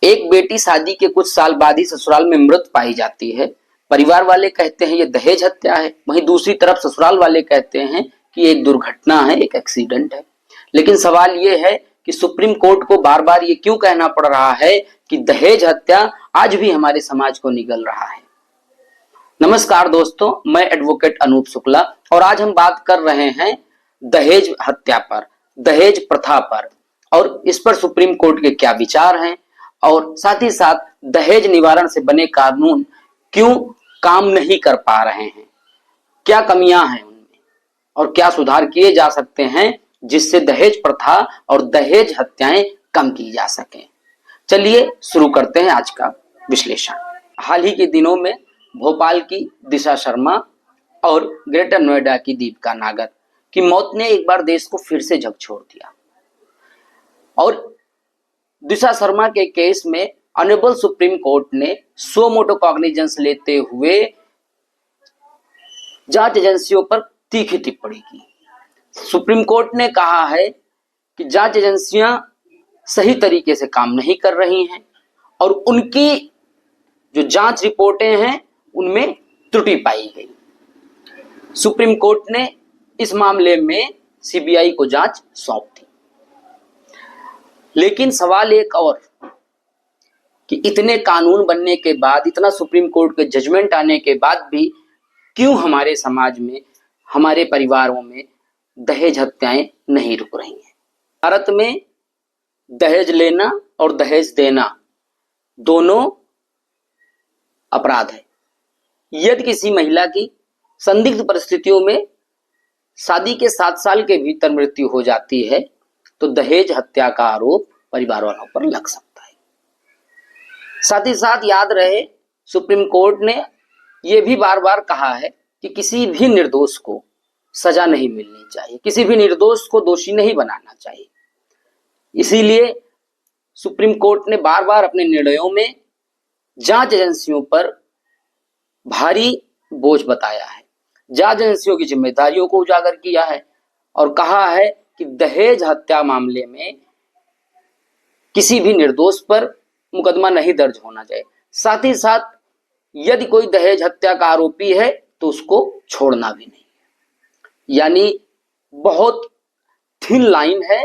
एक बेटी शादी के कुछ साल बाद ही ससुराल में मृत पाई जाती है। परिवार वाले कहते हैं ये दहेज हत्या है, वहीं दूसरी तरफ ससुराल वाले कहते हैं कि ये एक दुर्घटना है, एक एक्सीडेंट है। लेकिन सवाल ये है कि सुप्रीम कोर्ट को बार बार ये क्यों कहना पड़ रहा है कि दहेज हत्या आज भी हमारे समाज को निगल रहा है। नमस्कार दोस्तों, मैं एडवोकेट अनूप शुक्ला और आज हम बात कर रहे हैं दहेज हत्या पर, दहेज प्रथा पर, और इस पर सुप्रीम कोर्ट के क्या विचार हैं और साथ ही साथ दहेज निवारण से बने कानून क्यों काम नहीं कर पा रहे हैं, क्या कमियां हैं उनमें और क्या सुधार किए जा सकते हैं जिससे दहेज प्रथा और दहेज हत्याएं कम की जा सकें। चलिए शुरू करते हैं आज का विश्लेषण। हाल ही के दिनों में भोपाल की दिशा शर्मा और ग्रेटर नोएडा की दीपिका नागर की मौत ने एक बार देश को फिर से झकझोर दिया और दिशा शर्मा के केस में ऑनरेबल सुप्रीम कोर्ट ने सो मोटो कॉग्निजेंस लेते हुए जांच एजेंसियों पर तीखी टिप्पणी की। सुप्रीम कोर्ट ने कहा है कि जांच एजेंसियां सही तरीके से काम नहीं कर रही हैं और उनकी जो जांच रिपोर्टें हैं उनमें त्रुटि पाई गई। सुप्रीम कोर्ट ने इस मामले में सीबीआई को जांच सौंप दी। लेकिन सवाल एक और कि इतने कानून बनने के बाद, इतना सुप्रीम कोर्ट के जजमेंट आने के बाद भी क्यों हमारे समाज में, हमारे परिवारों में दहेज हत्याएं नहीं रुक रही हैं। भारत में दहेज लेना और दहेज देना दोनों अपराध है। यदि किसी महिला की संदिग्ध परिस्थितियों में शादी के 7 साल के भीतर मृत्यु हो जाती है तो दहेज हत्या का आरोप परिवार वालों पर लग सकता है। साथ ही साथ याद रहे, सुप्रीम कोर्ट ने यह भी बार बार कहा है कि किसी भी निर्दोष को सजा नहीं मिलनी चाहिए, किसी भी निर्दोष को दोषी नहीं बनाना चाहिए। इसीलिए सुप्रीम कोर्ट ने बार बार अपने निर्णयों में जांच एजेंसियों पर भारी बोझ बताया है, जांच एजेंसियों की जिम्मेदारियों को उजागर किया है और कहा है कि दहेज हत्या मामले में किसी भी निर्दोष पर मुकदमा नहीं दर्ज होना चाहिए। साथ ही साथ यदि कोई दहेज हत्या का आरोपी है तो उसको छोड़ना भी नहीं। यानी बहुत थिन लाइन है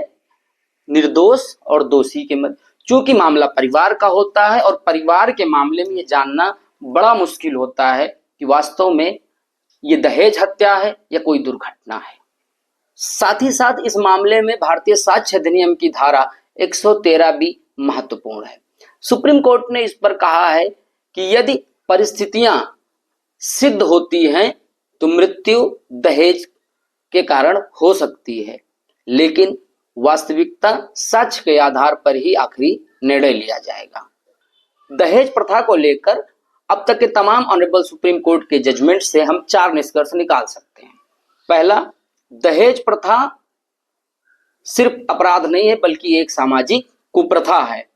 निर्दोष और दोषी के मध्य। चूंकि मामला परिवार का होता है और परिवार के मामले में ये जानना बड़ा मुश्किल होता है कि वास्तव में ये दहेज हत्या है या कोई दुर्घटना है। साथ ही साथ इस मामले में भारतीय साक्ष्य अधिनियम की धारा 113 भी महत्वपूर्ण है। सुप्रीम कोर्ट ने इस पर कहा है कि यदि परिस्थितियां सिद्ध होती हैं तो मृत्यु दहेज के कारण हो सकती है, लेकिन वास्तविकता साक्ष्य के आधार पर ही आखिरी निर्णय लिया जाएगा। दहेज प्रथा को लेकर अब तक के तमाम ऑनरेबल सुप्रीम कोर्ट के जजमेंट से हम 4 निष्कर्ष निकाल सकते हैं। पहला, दहेज प्रथा सिर्फ अपराध नहीं है बल्कि एक सामाजिक कुप्रथा है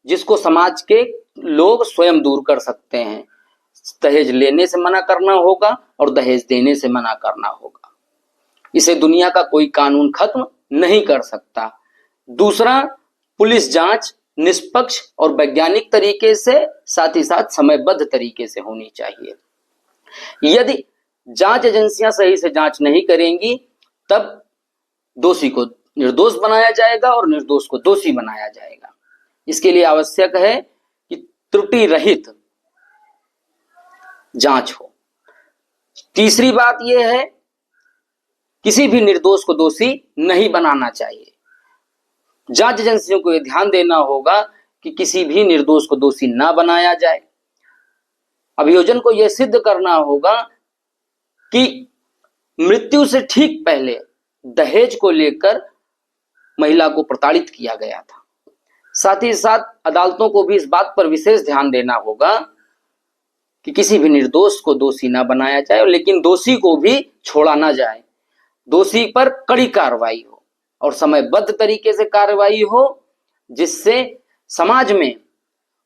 जिसको समाज के लोग स्वयं दूर कर सकते हैं। दहेज लेने से मना करना होगा और दहेज देने से मना करना होगा। इसे दुनिया का कोई कानून खत्म नहीं कर सकता। दूसरा, पुलिस जांच निष्पक्ष और वैज्ञानिक तरीके से, साथ ही साथ समयबद्ध तरीके से होनी चाहिए। यदि जांच एजेंसियां सही से जांच नहीं करेंगी तब दोषी को निर्दोष बनाया जाएगा और निर्दोष को दोषी बनाया जाएगा। इसके लिए आवश्यक है कि त्रुटि रहित जांच हो। तीसरी बात यह है, किसी भी निर्दोष को दोषी नहीं बनाना चाहिए। जांच एजेंसियों को यह ध्यान देना होगा कि किसी भी निर्दोष को दोषी ना बनाया जाए। अभियोजन को यह सिद्ध करना होगा कि मृत्यु से ठीक पहले दहेज को लेकर महिला को प्रताड़ित किया गया था। साथ ही साथ अदालतों को भी इस बात पर विशेष ध्यान देना होगा कि किसी भी निर्दोष को दोषी ना बनाया जाए, लेकिन दोषी को भी छोड़ा ना जाए। दोषी पर कड़ी कार्रवाई हो और समयबद्ध तरीके से कार्रवाई हो जिससे समाज में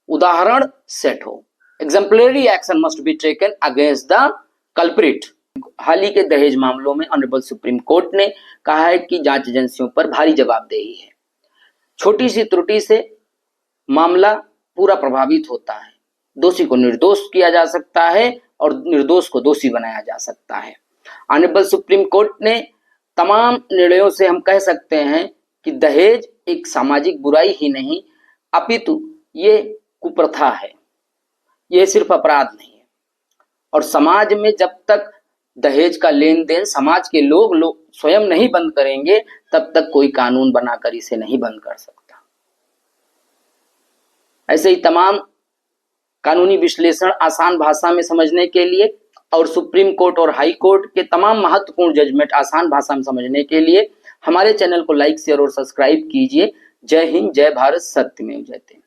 उदाहरण सेट हो। Exemplary action must be taken against the culprit. हाल ही के दहेज मामलों में ऑनरेबल सुप्रीम कोर्ट ने कहा है कि जांच एजेंसियों पर भारी जवाबदेही है। छोटी सी त्रुटि से मामला पूरा प्रभावित होता है। दोषी को निर्दोष किया जा सकता है और निर्दोष को दोषी बनाया जा सकता है। ऑनरेबल सुप्रीम कोर्ट ने तमाम निर्णयों से हम कह सकते हैं कि दहेज एक सामाजिक बुराई ही नहीं अपितु ये कुप्रथा है, ये सिर्फ अपराध नहीं है। और समाज में जब तक दहेज का लेन देन समाज के लोग स्वयं नहीं बंद करेंगे तब तक कोई कानून बनाकर इसे नहीं बंद कर सकता। ऐसे ही तमाम कानूनी विश्लेषण आसान भाषा में समझने के लिए और सुप्रीम कोर्ट और हाई कोर्ट के तमाम महत्वपूर्ण जजमेंट आसान भाषा में समझने के लिए हमारे चैनल को लाइक शेयर और सब्सक्राइब कीजिए। जय हिंद, जय भारत, सत्यमेव जयते।